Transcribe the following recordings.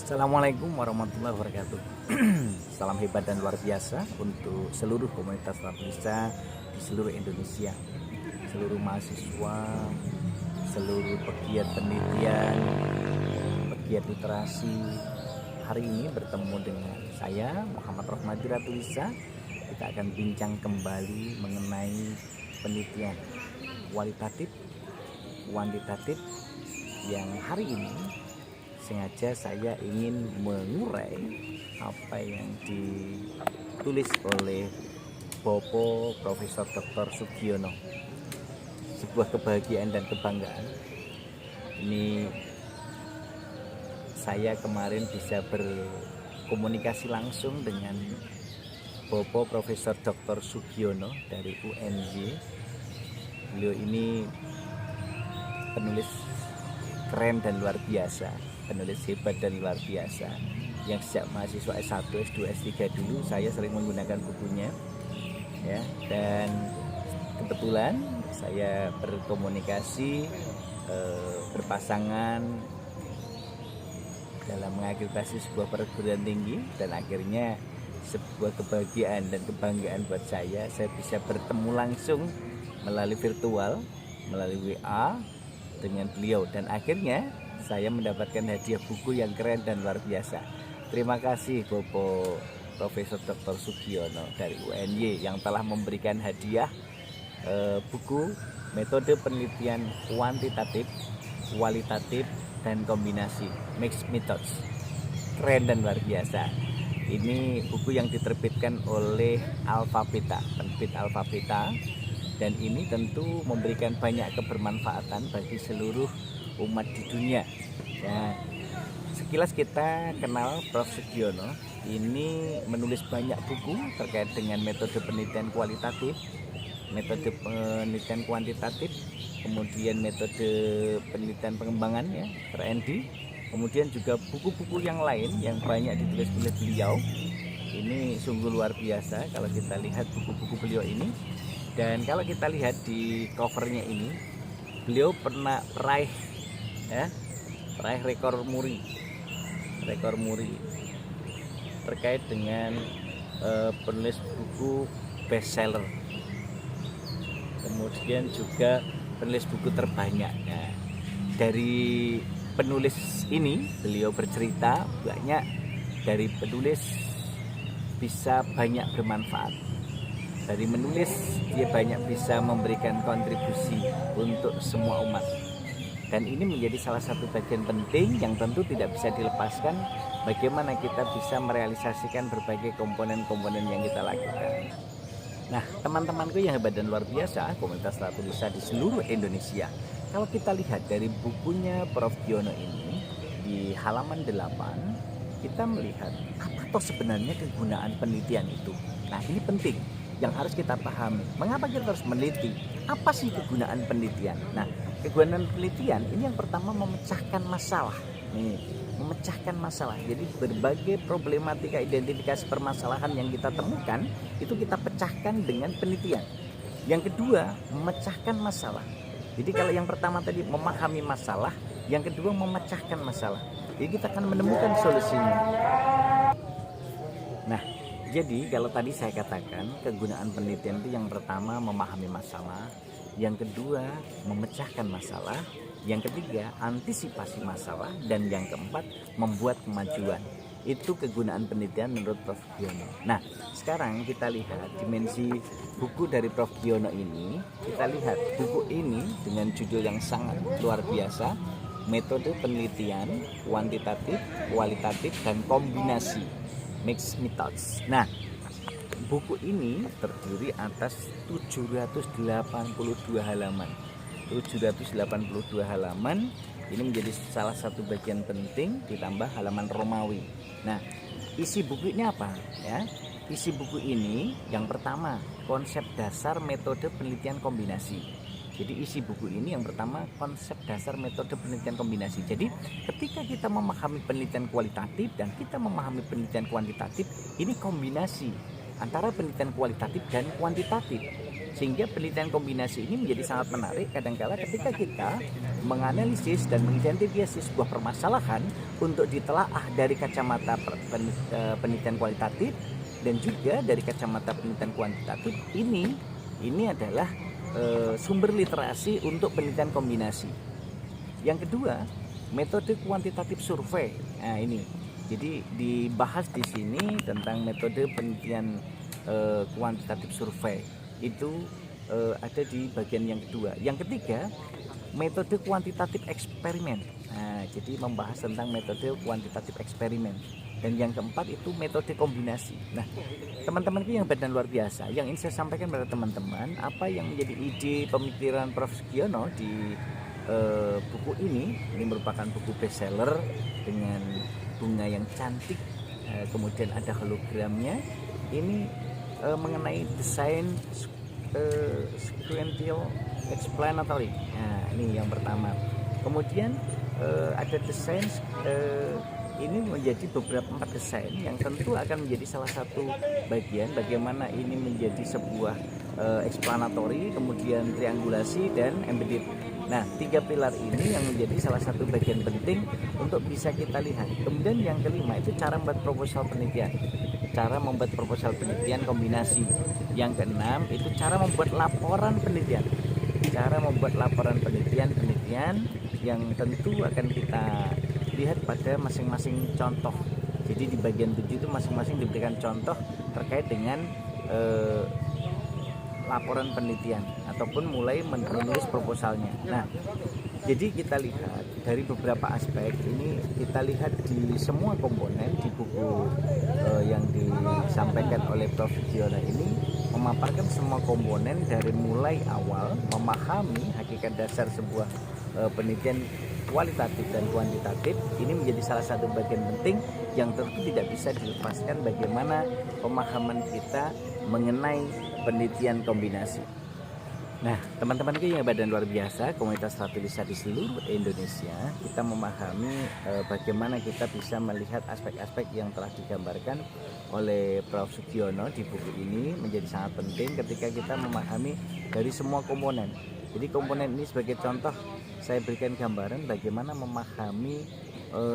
Assalamualaikum warahmatullahi wabarakatuh. Salam hebat dan luar biasa untuk seluruh komunitas Lisa di seluruh Indonesia, seluruh mahasiswa, seluruh pegiat penelitian, pegiat literasi. Hari ini bertemu dengan saya Muhammad Rohmadi Ratulisa. Kita akan bincang kembali mengenai penelitian kualitatif, kuantitatif yang hari ini sengaja saya ingin mengurai apa yang ditulis oleh Bapak Profesor Dr. Sugiono. Sebuah kebahagiaan dan kebanggaan. Ini saya kemarin bisa berkomunikasi langsung dengan Bapak Profesor Dr. Sugiono dari UNJ. Beliau ini penulis keren dan luar biasa, penulis hebat dan luar biasa, yang sejak mahasiswa S1, S2, S3 dulu saya sering menggunakan bukunya ya. Dan kebetulan saya berkomunikasi berpasangan dalam mengakreditasi sebuah perguruan tinggi, dan akhirnya sebuah kebahagiaan dan kebanggaan buat saya bisa bertemu langsung melalui virtual, melalui WA dengan beliau, dan akhirnya saya mendapatkan hadiah buku yang keren dan luar biasa. Terima kasih Bapak Profesor Dr. Sugiono dari UNY yang telah memberikan hadiah buku metode penelitian kuantitatif, kualitatif, dan kombinasi mixed methods. Keren dan luar biasa. Ini buku yang diterbitkan oleh Alpha Beta, penerbit Alpha Beta. Dan ini tentu memberikan banyak kebermanfaatan bagi seluruh umat di dunia. Ya, sekilas kita kenal Prof. Sugiono. Ini menulis banyak buku terkait dengan metode penelitian kualitatif, metode penelitian kuantitatif, kemudian metode penelitian pengembangan ya, R&D. Kemudian juga buku-buku yang lain yang banyak ditulis oleh beliau. Ini sungguh luar biasa kalau kita lihat buku-buku beliau ini. Dan kalau kita lihat di covernya ini, beliau pernah raih rekor muri terkait dengan penulis buku bestseller, kemudian juga penulis buku terbanyak. Nah, dari penulis ini beliau bercerita banyak dari penulis bisa banyak bermanfaat. Dari menulis dia banyak bisa memberikan kontribusi untuk semua umat, dan ini menjadi salah satu bagian penting yang tentu tidak bisa dilepaskan bagaimana kita bisa merealisasikan berbagai komponen-komponen yang kita lakukan. Nah, teman-temanku yang hebat dan luar biasa, komunitas Ratulisa di seluruh Indonesia, kalau kita lihat dari bukunya Prof. Giono ini di halaman 8, kita melihat apa toh sebenarnya kegunaan penelitian itu. Nah, ini penting yang harus kita pahami. Mengapa kita harus meneliti? Apa sih kegunaan penelitian? Nah, kegunaan penelitian ini yang pertama memecahkan masalah. Nih, memecahkan masalah. Jadi berbagai problematika identifikasi permasalahan yang kita temukan itu kita pecahkan dengan penelitian. Yang kedua, memecahkan masalah. Jadi kalau yang pertama tadi memahami masalah, yang kedua memecahkan masalah. Jadi kita akan menemukan solusinya. Nah, jadi kalau tadi saya katakan kegunaan penelitian itu yang pertama memahami masalah, yang kedua memecahkan masalah, yang ketiga antisipasi masalah, dan yang keempat membuat kemajuan. Itu kegunaan penelitian menurut Prof. Giono. Nah, sekarang kita lihat dimensi buku dari Prof. Giono ini. Kita lihat buku ini dengan judul yang sangat luar biasa, metode penelitian kuantitatif, kualitatif, dan kombinasi mixed methods. Nah, buku ini terdiri atas 782 halaman. 782 halaman ini menjadi salah satu bagian penting ditambah halaman Romawi. Nah, isi buku ini apa ya? Isi buku ini yang pertama konsep dasar metode penelitian kombinasi. Jadi isi buku ini yang pertama konsep dasar metode penelitian kombinasi. Jadi ketika kita memahami penelitian kualitatif dan kita memahami penelitian kuantitatif, ini kombinasi antara penelitian kualitatif dan kuantitatif. Sehingga penelitian kombinasi ini menjadi sangat menarik kadangkala ketika kita menganalisis dan mengidentifikasi sebuah permasalahan untuk ditelaah dari kacamata penelitian kualitatif dan juga dari kacamata penelitian kuantitatif. Ini adalah sumber literasi untuk penelitian kombinasi. Yang kedua, metode kuantitatif survei. Nah, ini. Jadi dibahas di sini tentang metode penelitian kuantitatif survei. Itu ada di bagian yang kedua. Yang ketiga, metode kuantitatif eksperimen. Nah, jadi membahas tentang metode kuantitatif eksperimen. Dan yang keempat itu metode kombinasi. Nah, teman-temanku yang badan luar biasa, yang ingin saya sampaikan pada teman-teman, apa yang menjadi ide pemikiran Prof. Sugiono di buku ini merupakan buku bestseller dengan bunga yang cantik, kemudian ada hologramnya. Ini mengenai desain sequential explanatory. Nah, ini yang pertama. Kemudian ada desain ini menjadi beberapa 4 desain yang tentu akan menjadi salah satu bagian bagaimana ini menjadi sebuah explanatory, kemudian triangulasi dan embedded. Nah, 3 pilar ini yang menjadi salah satu bagian penting untuk bisa kita lihat. Kemudian yang kelima itu cara membuat proposal penelitian. Cara membuat proposal penelitian kombinasi. Yang keenam itu cara membuat laporan penelitian. Cara membuat laporan penelitian yang tentu akan kita lihat pada masing-masing contoh. Jadi di bagian 7 itu masing-masing diberikan contoh terkait dengan laporan penelitian ataupun mulai menulis proposalnya. Nah, jadi kita lihat dari beberapa aspek ini, kita lihat di semua komponen di buku yang disampaikan oleh Prof. Sugiono ini memaparkan semua komponen dari mulai awal memahami hakikat dasar sebuah penelitian kualitatif dan kuantitatif. Ini menjadi salah satu bagian penting yang tentu tidak bisa dilepaskan bagaimana pemahaman kita mengenai penelitian kombinasi. Nah, teman-teman yang badan luar biasa, komunitas Ratulisat di seluruh Indonesia, kita memahami bagaimana kita bisa melihat aspek-aspek yang telah digambarkan oleh Prof. Sugiono di buku ini menjadi sangat penting ketika kita memahami dari semua komponen. Jadi komponen ini sebagai contoh saya berikan gambaran bagaimana memahami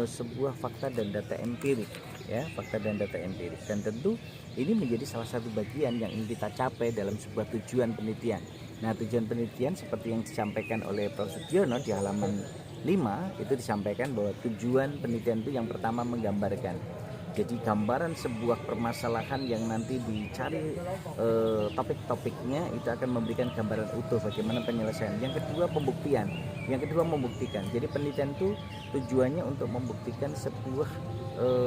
sebuah fakta dan data empirik, ya, fakta dan data empirik. Dan tentu ini menjadi salah satu bagian yang ingin kita capai dalam sebuah tujuan penelitian. Nah, tujuan penelitian seperti yang disampaikan oleh Prof. Sugiono di halaman 5 itu disampaikan bahwa tujuan penelitian itu yang pertama menggambarkan. Jadi gambaran sebuah permasalahan yang nanti dicari topik-topiknya itu akan memberikan gambaran utuh bagaimana penyelesaian. Yang kedua pembuktian, yang kedua membuktikan. Jadi penelitian itu tujuannya untuk membuktikan sebuah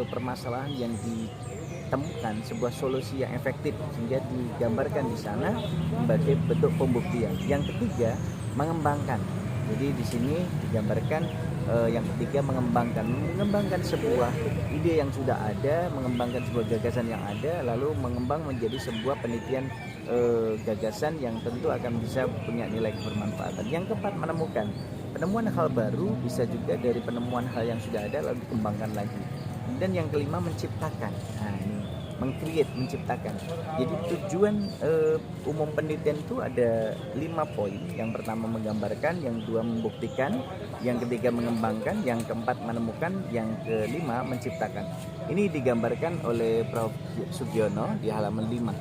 permasalahan yang ditemukan, sebuah solusi yang efektif sehingga digambarkan di sana sebagai bentuk pembuktian. Yang ketiga mengembangkan. Jadi di sini digambarkan yang ketiga mengembangkan sebuah ide yang sudah ada, mengembangkan sebuah gagasan yang ada, lalu mengembang menjadi sebuah penelitian gagasan yang tentu akan bisa punya nilai kebermanfaatan. Yang keempat menemukan. Penemuan hal baru bisa juga dari penemuan hal yang sudah ada lalu dikembangkan lagi. Dan yang kelima menciptakan. Nah, ini menciptakan. Jadi tujuan umum penelitian itu ada 5 poin. Yang pertama menggambarkan, yang kedua membuktikan, yang ketiga mengembangkan, yang keempat menemukan, yang kelima menciptakan. Ini digambarkan oleh Prof. Sugiono di halaman 5.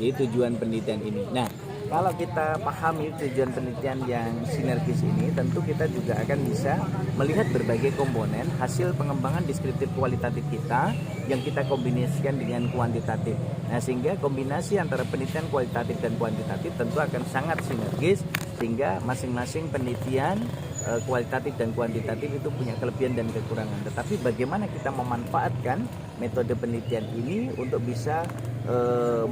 Jadi tujuan penelitian ini. Nah, kalau kita pahami tujuan penelitian yang sinergis ini, tentu kita juga akan bisa melihat berbagai komponen hasil pengembangan deskriptif kualitatif kita yang kita kombinasikan dengan kuantitatif. Nah, sehingga kombinasi antara penelitian kualitatif dan kuantitatif tentu akan sangat sinergis, sehingga masing-masing penelitian kualitatif dan kuantitatif itu punya kelebihan dan kekurangan. Tetapi bagaimana kita memanfaatkan metode penelitian ini untuk bisa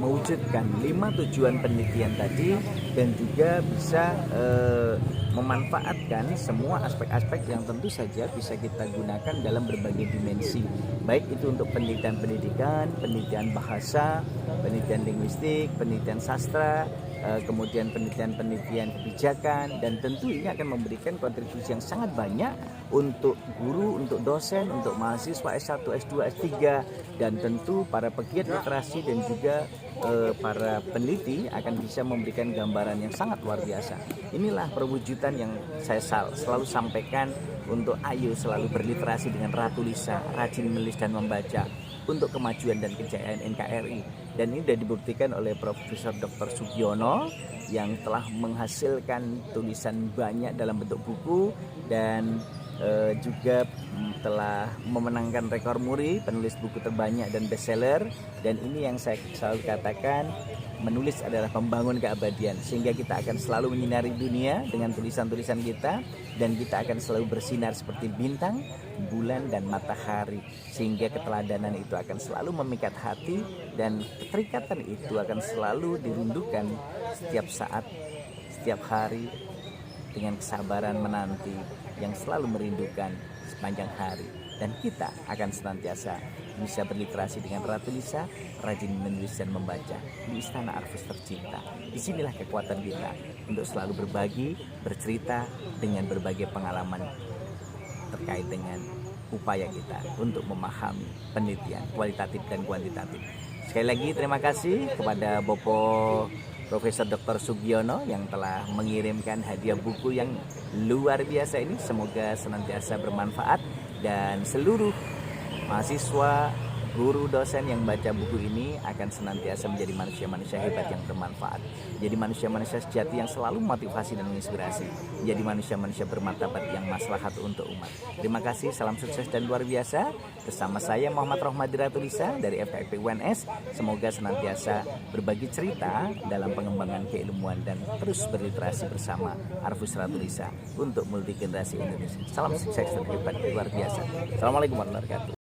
mewujudkan 5 tujuan penelitian tadi dan juga bisa memanfaatkan semua aspek-aspek yang tentu saja bisa kita gunakan dalam berbagai dimensi, baik itu untuk penelitian pendidikan, penelitian bahasa, penelitian linguistik, penelitian sastra, kemudian penelitian kebijakan, dan tentu ini akan memberikan kontribusi yang sangat banyak untuk guru, untuk dosen, untuk mahasiswa S1, S2, S3, dan tentu para pegiat literasi dan juga para peneliti akan bisa memberikan gambaran yang sangat luar biasa. Inilah perwujudan yang saya selalu sampaikan untuk ayo selalu berliterasi dengan Ratu Lisa, rajin menulis dan membaca untuk kemajuan dan kejayaan NKRI. Dan ini sudah dibuktikan oleh Profesor Dr. Sugiono yang telah menghasilkan tulisan banyak dalam bentuk buku dan juga telah memenangkan rekor muri penulis buku terbanyak dan bestseller. Dan ini yang saya selalu katakan, menulis adalah membangun keabadian, sehingga kita akan selalu menyinari dunia dengan tulisan-tulisan kita, dan kita akan selalu bersinar seperti bintang, bulan, dan matahari, sehingga keteladanan itu akan selalu memikat hati, dan keterikatan itu akan selalu dirindukan setiap saat, setiap hari, dengan kesabaran menanti yang selalu merindukan sepanjang hari. Dan kita akan senantiasa bisa berliterasi dengan Ratu Lisa, rajin menulis dan membaca di Istana Arfus tercinta. Disinilah kekuatan kita untuk selalu berbagi, bercerita dengan berbagai pengalaman terkait dengan upaya kita untuk memahami penelitian kualitatif dan kuantitatif. Sekali lagi terima kasih kepada Bopo Profesor Dr. Sugiono yang telah mengirimkan hadiah buku yang luar biasa ini. Semoga senantiasa bermanfaat dan seluruh mahasiswa, guru, dosen yang baca buku ini akan senantiasa menjadi manusia-manusia hebat yang bermanfaat, menjadi manusia-manusia sejati yang selalu motivasi dan menginspirasi, menjadi manusia-manusia bermartabat yang maslahat untuk umat. Terima kasih, salam sukses dan luar biasa. Bersama saya Muhammad Rohmadi Ratu Lisa dari FKIP UNS. Semoga senantiasa berbagi cerita dalam pengembangan keilmuan dan terus berliterasi bersama Arfus Ratu Lisa untuk multi generasi Indonesia. Salam sukses dan hebat luar biasa. Assalamualaikum warahmatullahi wabarakatuh.